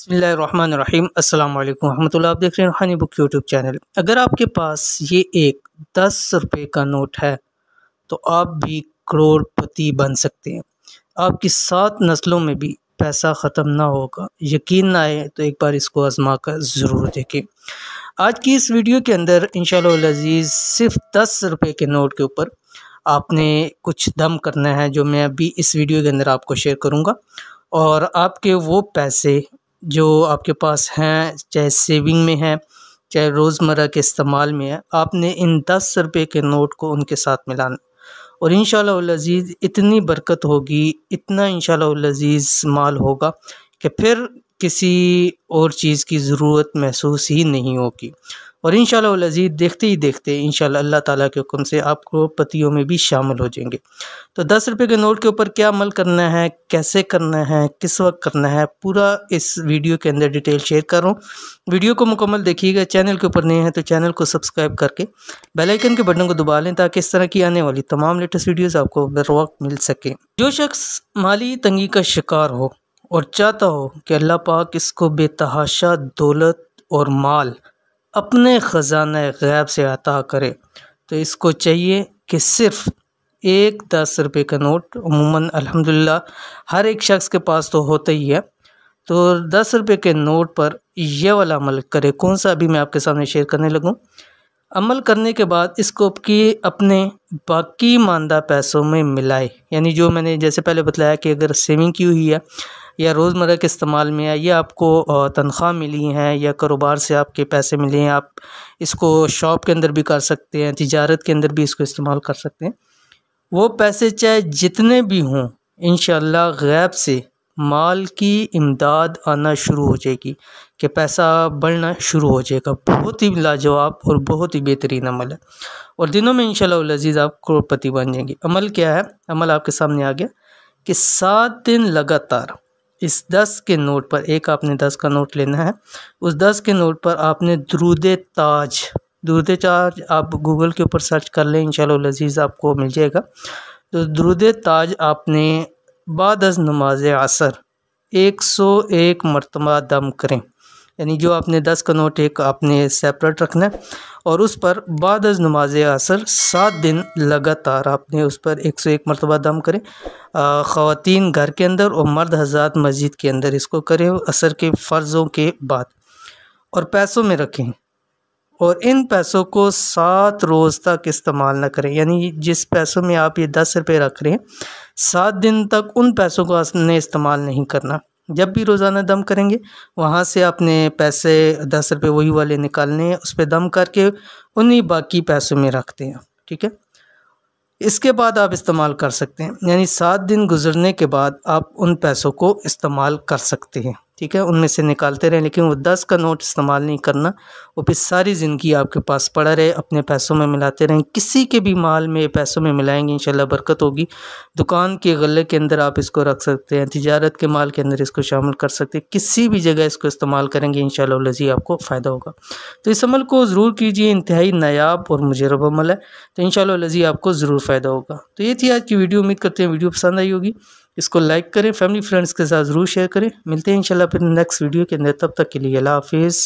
बिस्मिल्लाहिर्रहमानिर्रहीम अस्सलाम वालेकुम रहमतुल्लाह। आप देख रहे हैं रूहानी बुक यूट्यूब चैनल। अगर आपके पास ये एक 10 रुपये का नोट है तो आप भी करोड़पति बन सकते हैं। आपकी 7 नस्लों में भी पैसा ख़त्म ना होगा। यकीन ना आए तो एक बार इसको आजमा कर ज़रूर देखें। आज की इस वीडियो के अंदर इंशाअल्लाह अज़ीज़ सिर्फ 10 रुपये के नोट के ऊपर आपने कुछ दम करना है, जो मैं अभी इस वीडियो के अंदर आपको शेयर करूँगा। और आपके वो पैसे जो आपके पास हैं, चाहे सेविंग में है चाहे रोज़मर्रा के इस्तेमाल में है, आपने इन 10 रुपये के नोट को उनके साथ मिलाना और इंशाअल्लाह अज़ीज़ इतनी बरकत होगी, इतना इंशाअल्लाह अज़ीज़ माल होगा कि फिर किसी और चीज़ की ज़रूरत महसूस ही नहीं होगी। और इंशाअल्लाह अज़ीज़ देखते ही देखते इंशाअल्लाह अल्लाह ताला के हुक्म से आप करोड़पतियों में भी शामिल हो जाएंगे। तो 10 रुपये के नोट के ऊपर क्या अमल करना है, कैसे करना है, किस वक्त करना है, पूरा इस वीडियो के अंदर डिटेल शेयर कर रहा हूँ। वीडियो को मुकम्मल देखिएगा। चैनल के ऊपर नए हैं तो चैनल को सब्सक्राइब करके बेल आइकन के बटन को दबा लें ताकि इस तरह की आने वाली तमाम लेटेस्ट वीडियोज़ आपको बर वक्त मिल सके। जो शख्स माली तंगी का शिकार हो और चाहता हो कि अल्लाह पाक इसको बेतहाशा दौलत और माल अपने ख़जाना गैब से अता करे, तो इसको चाहिए कि सिर्फ़ एक 10 रुपये का नोट, अमूमन अल्हम्दुलिल्लाह हर एक शख्स के पास तो होता ही है, तो 10 रुपये के नोट पर यह वाला अमल करे। कौन सा अभी मैं आपके सामने शेयर करने लगूँ। अमल करने के बाद इसको अपने बाकी मानदा पैसों में मिलाए, यानी जो मैंने जैसे पहले बताया कि अगर सेविंग की हुई है या रोज़मर्रा के इस्तेमाल में है या आपको तनख्वाह मिली हैं या कारोबार से आपके पैसे मिले हैं, आप इसको शॉप के अंदर भी कर सकते हैं, तिजारत के अंदर भी इसको इस्तेमाल कर सकते हैं। वो पैसे चाहे जितने भी हों, इंशाअल्लाह गैब से माल की इमदाद आना शुरू हो जाएगी कि पैसा बढ़ना शुरू हो जाएगा। बहुत ही लाजवाब और बहुत ही बेहतरीन अमल है और दिनों में इंशाअल्लाह अज़ीज़ आप करोड़पति बन जाएंगे। अमल क्या है? अमल आपके सामने आ गया कि 7 दिन लगातार इस 10 के नोट पर, एक आपने 10 का नोट लेना है, उस 10 के नोट पर आपने दुरूद ताज आप गूगल के ऊपर सर्च कर लें, इंशाअल्लाह अज़ीज़ आपको मिल जाएगा। तो दुरूद ताज आपने बाद अज़ नमाज असर 101 मरतबा दम करें, यानी जो आपने 10 का नोट एक आपने सेपरेट रखना है और उस पर बाद अज़ नमाज असर 7 दिन लगातार आपने उस पर 101 मरतबा दम करें। ख़वातीन घर के अंदर और मर्द हज़रात मस्जिद के अंदर इसको करें असर के फ़र्ज़ों के बाद, और पैसों में रखें और इन पैसों को 7 रोज़ तक इस्तेमाल ना करें। यानी जिस पैसों में आप ये 10 रुपये रख रहे हैं, 7 दिन तक उन पैसों को आपने इस्तेमाल नहीं करना। जब भी रोज़ाना दम करेंगे वहाँ से आपने पैसे 10 रुपये वही वाले निकालने हैं, उस पर दम करके उन्हीं बाकी पैसों में रखते हैं। ठीक है, इसके बाद आप इस्तेमाल कर सकते हैं, यानी 7 दिन गुजरने के बाद आप उन पैसों को इस्तेमाल कर सकते हैं। ठीक है, उनमें से निकालते रहें, लेकिन वो 10 का नोट इस्तेमाल नहीं करना। वो फिर सारी ज़िंदगी आपके पास पड़ा रहे, अपने पैसों में मिलाते रहें। किसी के भी माल में पैसों में मिलाएंगे इंशाल्लाह बरकत होगी। दुकान के गले के अंदर आप इसको रख सकते हैं, तिजारत के माल के अंदर इसको शामिल कर सकते हैं, किसी भी जगह इसको इस्तेमाल करेंगे इंशाअल्लाह अज़ीज़ आपको फ़ायदा होगा। तो इस अमल को ज़रूर कीजिए, इंतहाई नायाब और मुजरब अमल है, तो इंशाअल्लाह अज़ीज़ आपको ज़रूर फ़ायदा होगा। तो ये थी आज की वीडियो। उम्मीद करते हैं वीडियो पसंद आई होगी। इसको लाइक करें, फैमिली फ्रेंड्स के साथ ज़रूर शेयर करें। मिलते हैं इंशाल्लाह फिर नेक्स्ट वीडियो के अंदर, तब तक के लिए अल्लाह हाफ़िज़।